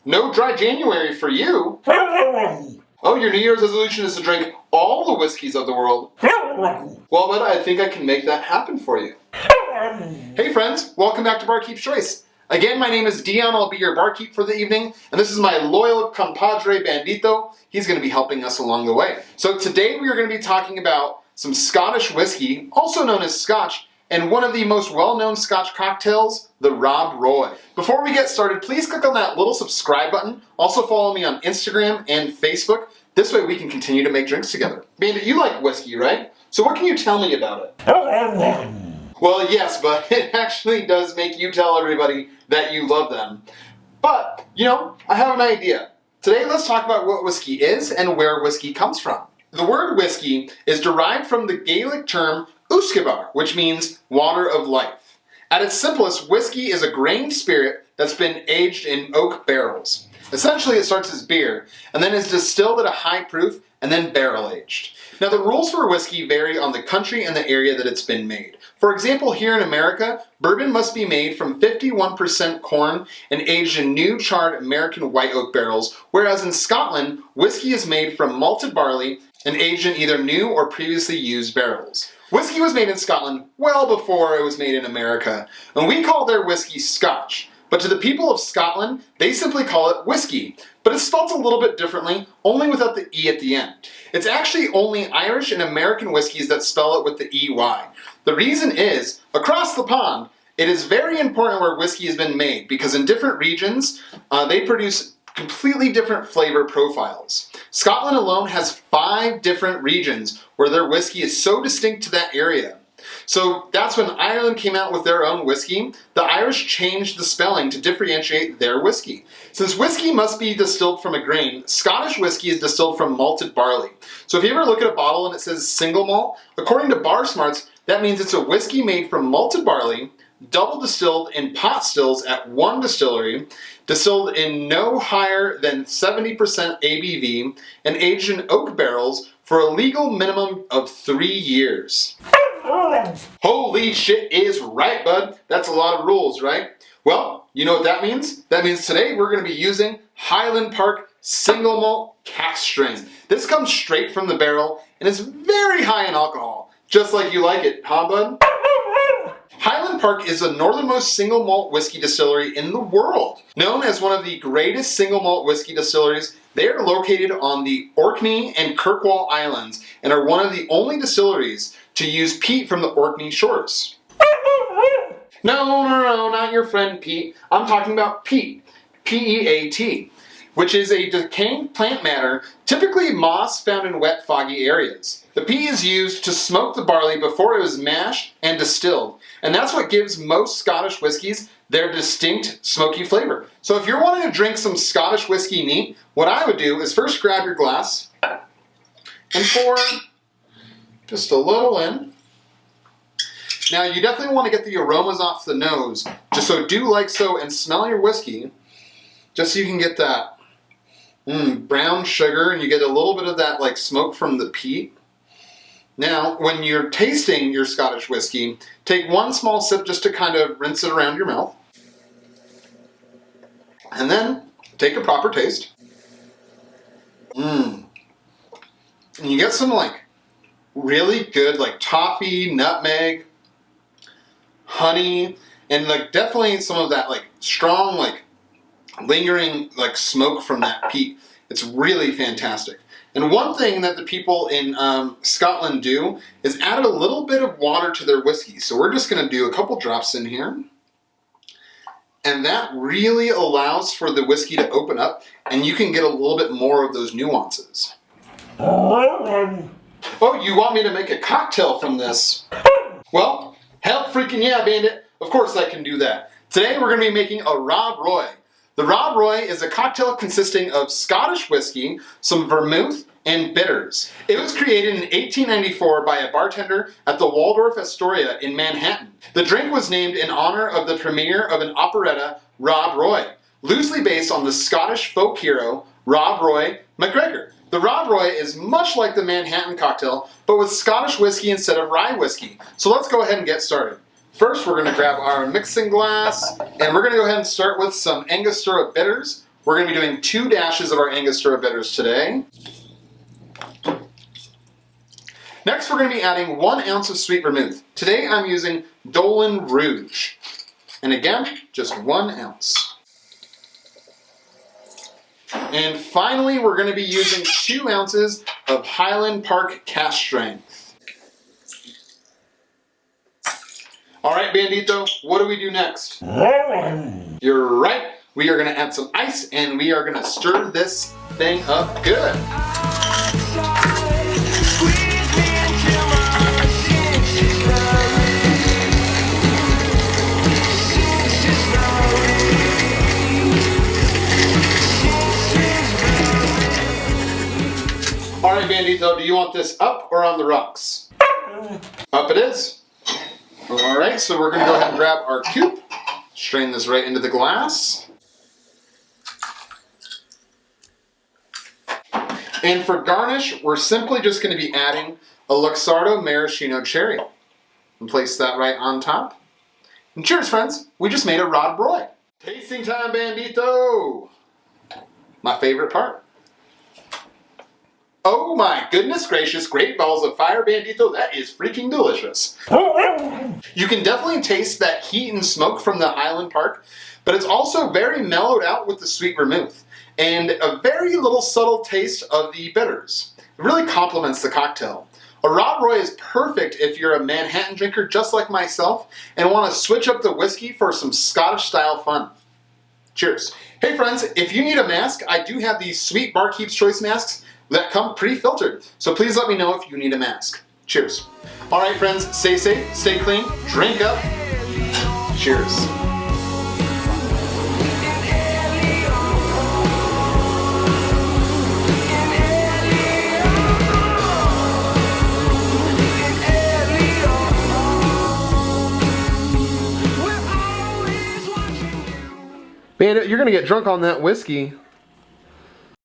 No dry January for you. Oh, your New Year's resolution is to drink all the whiskeys of the world. Well, but I think I can make that happen for you. Hey friends, welcome back to Barkeep's Choice. Again, my name is Dion, I'll be your barkeep for the evening, and this is my loyal compadre Bandito. He's going to be helping us along the way. So today we are going to be talking about some Scottish whiskey, also known as Scotch, and one of the most well-known Scotch cocktails, the Rob Roy. Before we get started, please click on that little subscribe button. Also follow me on Instagram and Facebook. This way we can continue to make drinks together. Bandit, you like whiskey, right? So what can you tell me about it? Well, yes, but it actually does make you tell everybody that you love them. But, I have an idea. Today, let's talk about what whiskey is and where whiskey comes from. The word whiskey is derived from the Gaelic term Uscabar, which means water of life. At its simplest, whiskey is a grain spirit that's been aged in oak barrels. Essentially, it starts as beer, and then is distilled at a high proof, and then barrel aged. Now, the rules for whiskey vary on the country and the area that it's been made. For example, here in America, bourbon must be made from 51% corn and aged in new charred American white oak barrels, whereas in Scotland, whiskey is made from malted barley and aged in either new or previously used barrels. Whiskey was made in Scotland well before it was made in America, and we call their whiskey Scotch. But to the people of Scotland, they simply call it whiskey, but it's spelled a little bit differently, only without the E at the end. It's actually only Irish and American whiskeys that spell it with the EY. The reason is, across the pond, it is very important where whiskey has been made, because in different regions, they produce completely different flavor profiles. Scotland alone has 5 different regions where their whiskey is so distinct to that area. So that's when Ireland came out with their own whiskey. The Irish changed the spelling to differentiate their whiskey. Since whiskey must be distilled from a grain, Scottish whiskey is distilled from malted barley. So if you ever look at a bottle and it says single malt, according to Bar Smarts, that means it's a whiskey made from malted barley, double distilled in pot stills at one distillery, distilled in no higher than 70% ABV, and aged in oak barrels for a legal minimum of 3 years. Holy shit is right, bud. That's a lot of rules, right? Well, you know what that means? That means today we're going to be using Highland Park Single Malt Cask Strain. This comes straight from the barrel and is very high in alcohol. Just like you like it, huh, bud? Highland Park is the northernmost single malt whiskey distillery in the world. Known as one of the greatest single malt whiskey distilleries, they are located on the Orkney and Kirkwall Islands and are one of the only distilleries to use peat from the Orkney shores. No, not your friend Pete. I'm talking about peat, P-E-A-T, which is a decaying plant matter, typically moss found in wet, foggy areas. The peat is used to smoke the barley before it was mashed and distilled, and that's what gives most Scottish whiskies their distinct smoky flavor. So if you're wanting to drink some Scottish whiskey neat, what I would do is first grab your glass and pour just a little in. Now you definitely want to get the aromas off the nose, just so do like so and smell your whiskey, just so you can get that brown sugar and you get a little bit of that like smoke from the peat. Now, when you're tasting your Scottish whiskey, take one small sip just to kind of rinse it around your mouth. And then take a proper taste. And you get some like really good like toffee, nutmeg, honey, and like definitely some of that like strong like lingering like smoke from that peat. It's really fantastic. And one thing that the people in Scotland do is add a little bit of water to their whiskey. So we're just going to do a couple drops in here. And that really allows for the whiskey to open up and you can get a little bit more of those nuances. Oh, you want me to make a cocktail from this? Well, hell freaking yeah, Bandit. Of course I can do that. Today we're going to be making a Rob Roy. The Rob Roy is a cocktail consisting of Scottish whiskey, some vermouth, and bitters. It was created in 1894 by a bartender at the Waldorf Astoria in Manhattan. The drink was named in honor of the premiere of an operetta, Rob Roy, loosely based on the Scottish folk hero, Rob Roy MacGregor. The Rob Roy is much like the Manhattan cocktail, but with Scottish whiskey instead of rye whiskey. So let's go ahead and get started. First, we're going to grab our mixing glass, and we're going to go ahead and start with some Angostura bitters. We're going to be doing 2 dashes of our Angostura bitters today. Next, we're going to be adding 1 ounce of sweet vermouth. Today, I'm using Dolan Rouge. And again, just 1 ounce. And finally, we're going to be using 2 ounces of Highland Park Cask strength. All right, Bandito, what do we do next? You're right. We are going to add some ice, and we are going to stir this thing up good. All right, Bandito, do you want this up or on the rocks? Up it is. All right, so we're going to go ahead and grab our coupe, strain this right into the glass. And for garnish, we're simply just going to be adding a Luxardo maraschino cherry. And place that right on top. And cheers, friends. We just made a Rod Broy. Tasting time, Bandito. My favorite part. Oh my goodness gracious, great balls of fire, Bandito. That is freaking delicious. You can definitely taste that heat and smoke from the Highland Park, but it's also very mellowed out with the sweet vermouth and a very little subtle taste of the bitters. It really complements the cocktail. A Rod Broy is perfect if you're a Manhattan drinker just like myself and want to switch up the whiskey for some Scottish style fun. Cheers. Hey friends, if you need a mask, I do have these sweet Barkeeps choice masks that come pre-filtered. So please let me know if you need a mask. Cheers. All right, friends, stay safe, stay clean, drink up. Cheers. Man, you're gonna get drunk on that whiskey.